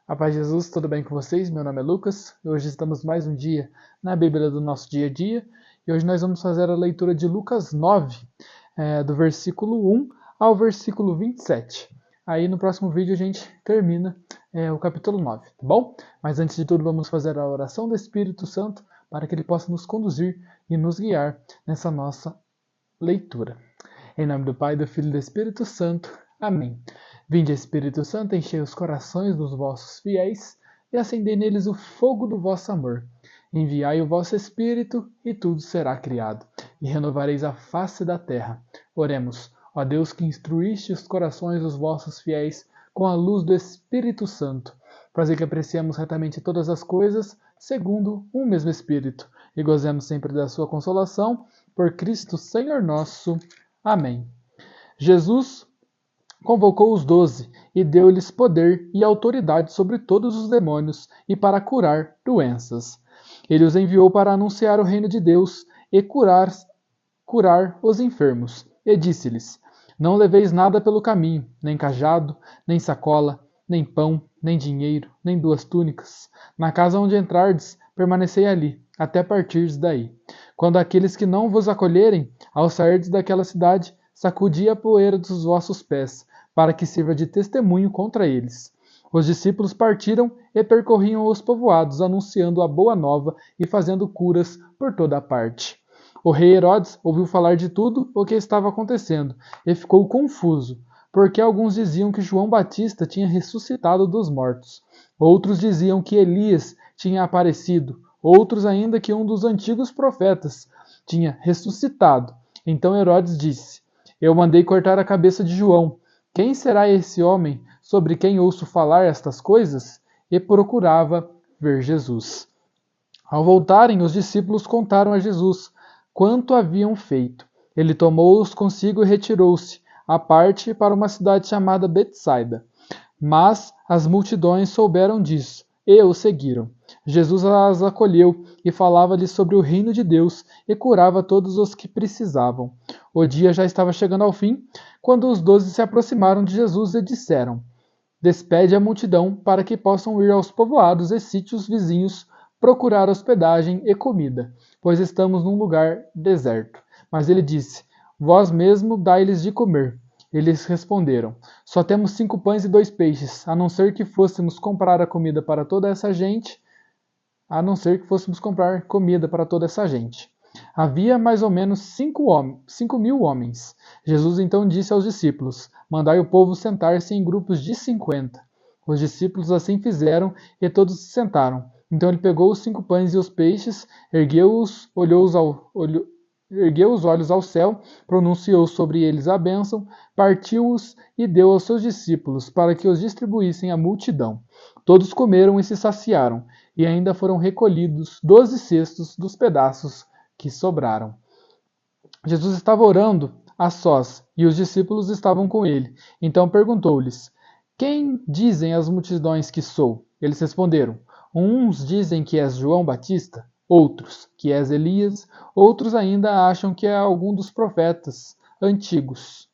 A paz de Jesus, tudo bem com vocês? Meu nome é Lucas e hoje estamos mais um dia na Bíblia do nosso dia a dia e hoje nós vamos fazer a leitura de Lucas 9, do versículo 1 ao versículo 27. Aí no próximo vídeo a gente termina o capítulo 9, tá bom? Mas antes de tudo vamos fazer a oração do Espírito Santo para que ele possa nos conduzir e nos guiar nessa nossa leitura. Em nome do Pai, do Filho e do Espírito Santo. Amém. Vinde, Espírito Santo, enchei os corações dos vossos fiéis e acendei neles o fogo do vosso amor. Enviai o vosso Espírito e tudo será criado, e renovareis a face da terra. Oremos, ó Deus que instruíste os corações dos vossos fiéis com a luz do Espírito Santo, fazer que apreciemos retamente todas as coisas segundo um mesmo Espírito, e gozemos sempre da sua consolação, por Cristo Senhor nosso. Amém. Jesus convocou os 12 e deu-lhes poder e autoridade sobre todos os demônios e para curar doenças. Ele os enviou para anunciar o reino de Deus e curar os enfermos. E disse-lhes: Não leveis nada pelo caminho, nem cajado, nem sacola, nem pão, nem dinheiro, nem 2 túnicas. Na casa onde entrardes, permanecei ali, até partirdes daí. Quando aqueles que não vos acolherem, ao sairdes daquela cidade, sacudi a poeira dos vossos pés, para que sirva de testemunho contra eles. Os discípulos partiram e percorriam os povoados, anunciando a boa nova e fazendo curas por toda a parte. O rei Herodes ouviu falar de tudo o que estava acontecendo e ficou confuso, porque alguns diziam que João Batista tinha ressuscitado dos mortos. Outros diziam que Elias tinha aparecido, outros ainda que um dos antigos profetas tinha ressuscitado. Então Herodes disse: Eu mandei cortar a cabeça de João. Quem será esse homem sobre quem ouço falar estas coisas? E procurava ver Jesus. Ao voltarem, os discípulos contaram a Jesus quanto haviam feito. Ele tomou-os consigo e retirou-se, à parte, para uma cidade chamada Betsaida. Mas as multidões souberam disso e o seguiram. Jesus as acolheu e falava-lhes sobre o reino de Deus e curava todos os que precisavam. O dia já estava chegando ao fim, quando os 12 se aproximaram de Jesus e disseram: Despede a multidão para que possam ir aos povoados e sítios vizinhos procurar hospedagem e comida, pois estamos num lugar deserto. Mas ele disse: Vós mesmo dai-lhes de comer. Eles responderam: Só temos 5 pães e 2 peixes, a não ser que fôssemos comprar comida para toda essa gente. Havia mais ou menos 5.000 homens. Jesus então disse aos discípulos: Mandai o povo sentar-se em grupos de 50. Os discípulos assim fizeram e todos se sentaram. Então ele pegou os 5 pães e os peixes, ergueu os olhos ao céu, pronunciou sobre eles a bênção, partiu-os e deu aos seus discípulos para que os distribuíssem à multidão. Todos comeram e se saciaram, e ainda foram recolhidos 12 cestos dos pedaços que sobraram. Jesus estava orando a sós, e os discípulos estavam com ele. Então perguntou-lhes: Quem dizem as multidões que sou? Eles responderam: Uns dizem que és João Batista, outros que és Elias, outros ainda acham que é algum dos antigos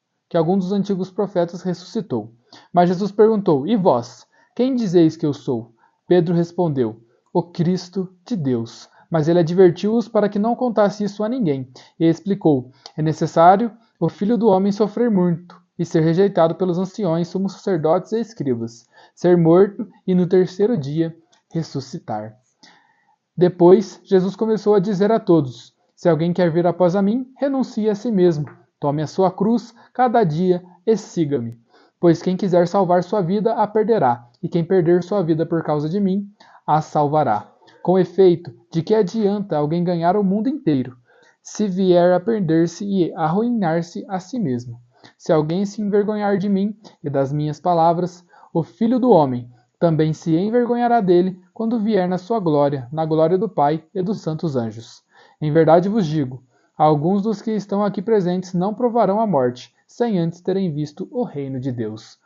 profetas ressuscitou. Mas Jesus perguntou: E vós? Quem dizeis que eu sou? Pedro respondeu: O Cristo de Deus. Mas ele advertiu-os para que não contasse isso a ninguém, e explicou: É necessário o Filho do Homem sofrer muito, e ser rejeitado pelos anciões, sumos sacerdotes e escribas, ser morto e no terceiro dia ressuscitar. Depois, Jesus começou a dizer a todos: Se alguém quer vir após a mim, renuncie a si mesmo, tome a sua cruz cada dia e siga-me. Pois quem quiser salvar sua vida, a perderá, e quem perder sua vida por causa de mim, a salvará. Com efeito, de que adianta alguém ganhar o mundo inteiro, se vier a perder-se e arruinar-se a si mesmo? Se alguém se envergonhar de mim e das minhas palavras, o Filho do Homem também se envergonhará dele quando vier na sua glória, na glória do Pai e dos santos anjos. Em verdade vos digo, alguns dos que estão aqui presentes não provarão a morte, sem antes terem visto o reino de Deus.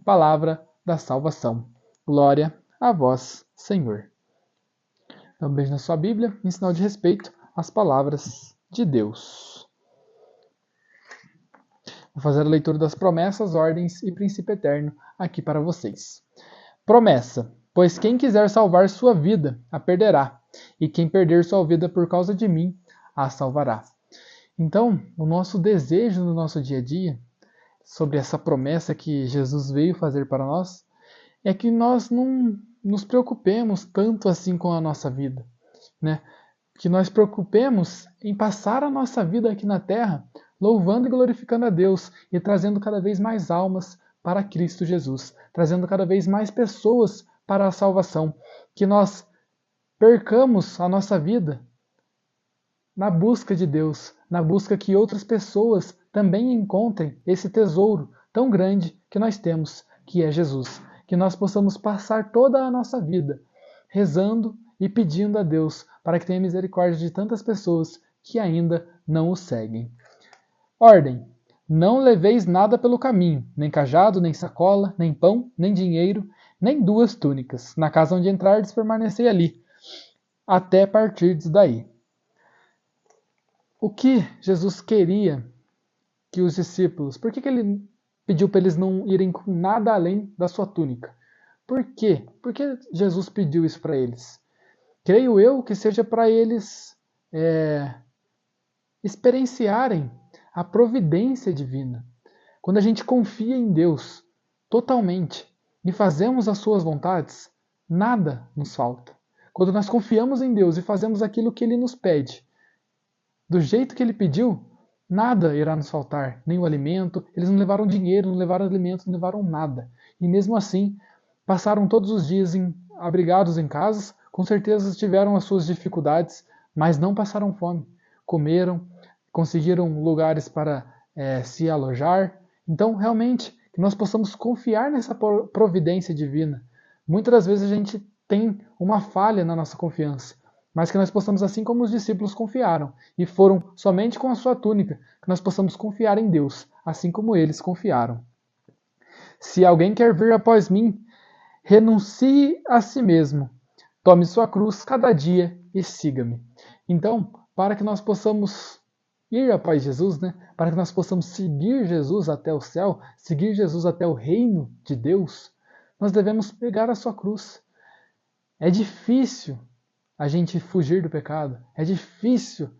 Palavra da salvação. Glória a vós, Senhor. Dá um beijo na sua Bíblia, em sinal de respeito às palavras de Deus. Vou fazer a leitura das promessas, ordens e princípio eterno aqui para vocês. Promessa. Pois quem quiser salvar sua vida, a perderá, e quem perder sua vida por causa de mim, a salvará. Então, o nosso desejo no nosso dia a dia, sobre essa promessa que Jesus veio fazer para nós, é que nós não nos preocupemos tanto assim com a nossa vida, né? Que nós preocupemos em passar a nossa vida aqui na terra, louvando e glorificando a Deus e trazendo cada vez mais almas para Cristo Jesus, trazendo cada vez mais pessoas para a salvação, que nós percamos a nossa vida na busca de Deus, na busca que outras pessoas também encontrem esse tesouro tão grande que nós temos, que é Jesus. Que nós possamos passar toda a nossa vida rezando e pedindo a Deus para que tenha misericórdia de tantas pessoas que ainda não o seguem. Ordem: não leveis nada pelo caminho, nem cajado, nem sacola, nem pão, nem dinheiro, nem 2 túnicas. Na casa onde entrardes, permanecei ali, até partirdes daí. O que Jesus queria que os discípulos... Por que ele pediu para eles não irem com nada além da sua túnica? Por quê? Por que Jesus pediu isso para eles? Creio eu que seja para eles experienciarem a providência divina. Quando a gente confia em Deus totalmente e fazemos as suas vontades, nada nos falta. Quando nós confiamos em Deus e fazemos aquilo que Ele nos pede, do jeito que Ele pediu, nada irá nos faltar, nem o alimento. Eles não levaram dinheiro, não levaram alimento, não levaram nada. E mesmo assim, passaram todos os dias abrigados em casas, com certeza tiveram as suas dificuldades, mas não passaram fome. Comeram, conseguiram lugares para se alojar. Então, realmente, que nós possamos confiar nessa providência divina. Muitas das vezes a gente tem uma falha na nossa confiança, mas que nós possamos, assim como os discípulos confiaram, e foram somente com a sua túnica, que nós possamos confiar em Deus, assim como eles confiaram. Se alguém quer vir após mim, renuncie a si mesmo, tome sua cruz cada dia e siga-me. Então, para que nós possamos ir após Jesus, né? Para que nós possamos seguir Jesus até o céu, seguir Jesus até o reino de Deus, nós devemos pegar a sua cruz. É difícil a gente fugir do pecado, é difícil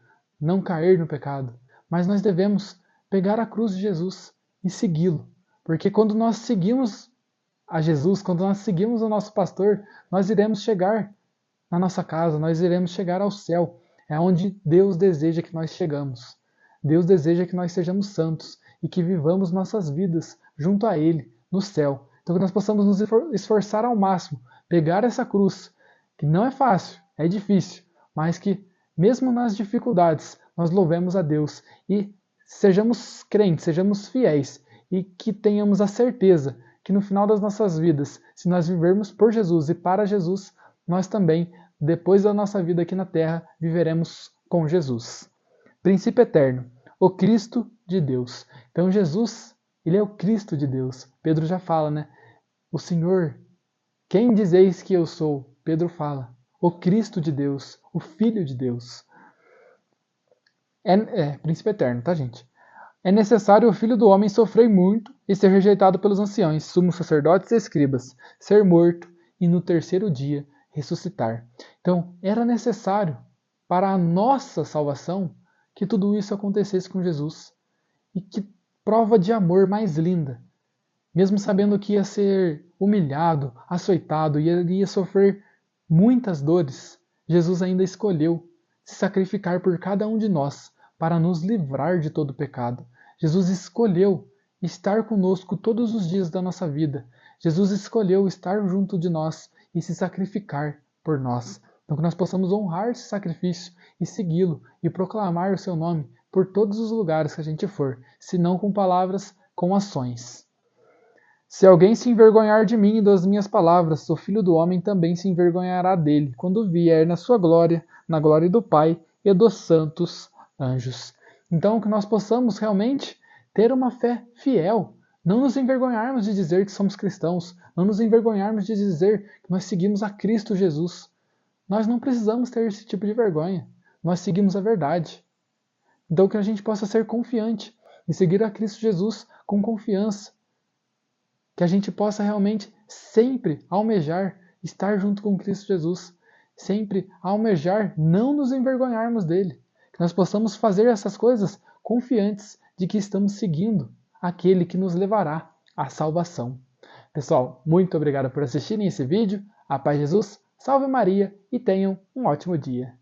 não cair no pecado, mas nós devemos pegar a cruz de Jesus e segui-lo, porque quando nós seguimos a Jesus, quando nós seguimos o nosso pastor, nós iremos chegar na nossa casa, nós iremos chegar ao céu, é onde Deus deseja que nós chegamos. Deus deseja que nós sejamos santos e que vivamos nossas vidas junto a Ele, no céu. Então que nós possamos nos esforçar ao máximo, pegar essa cruz, que não é fácil, é difícil, mas que mesmo nas dificuldades nós louvemos a Deus e sejamos crentes, sejamos fiéis e que tenhamos a certeza que no final das nossas vidas, se nós vivermos por Jesus e para Jesus, nós também, depois da nossa vida aqui na terra, viveremos com Jesus. Princípio eterno, o Cristo de Deus. Então Jesus, Ele é o Cristo de Deus. Pedro já fala, né? O Senhor, quem dizeis que eu sou? Pedro fala, o Cristo de Deus, o Filho de Deus. Príncipe eterno, tá, gente? É necessário o Filho do Homem sofrer muito e ser rejeitado pelos anciãos, sumos sacerdotes e escribas, ser morto e no terceiro dia ressuscitar. Então, era necessário para a nossa salvação que tudo isso acontecesse com Jesus. E que prova de amor mais linda. Mesmo sabendo que ia ser humilhado, açoitado e ele ia sofrer muitas dores, Jesus ainda escolheu se sacrificar por cada um de nós para nos livrar de todo pecado. Jesus escolheu estar conosco todos os dias da nossa vida. Jesus escolheu estar junto de nós e se sacrificar por nós. Então que nós possamos honrar esse sacrifício e segui-lo e proclamar o seu nome por todos os lugares que a gente for, se não com palavras, com ações. Se alguém se envergonhar de mim e das minhas palavras, o Filho do Homem também se envergonhará dele, quando vier na sua glória, na glória do Pai e dos santos anjos. Então que nós possamos realmente ter uma fé fiel, não nos envergonharmos de dizer que somos cristãos, não nos envergonharmos de dizer que nós seguimos a Cristo Jesus. Nós não precisamos ter esse tipo de vergonha, nós seguimos a verdade. Então que a gente possa ser confiante e seguir a Cristo Jesus com confiança. Que a gente possa realmente sempre almejar estar junto com Cristo Jesus, sempre almejar não nos envergonharmos dele, que nós possamos fazer essas coisas confiantes de que estamos seguindo aquele que nos levará à salvação. Pessoal, muito obrigado por assistirem esse vídeo. A paz de Jesus, salve Maria e tenham um ótimo dia.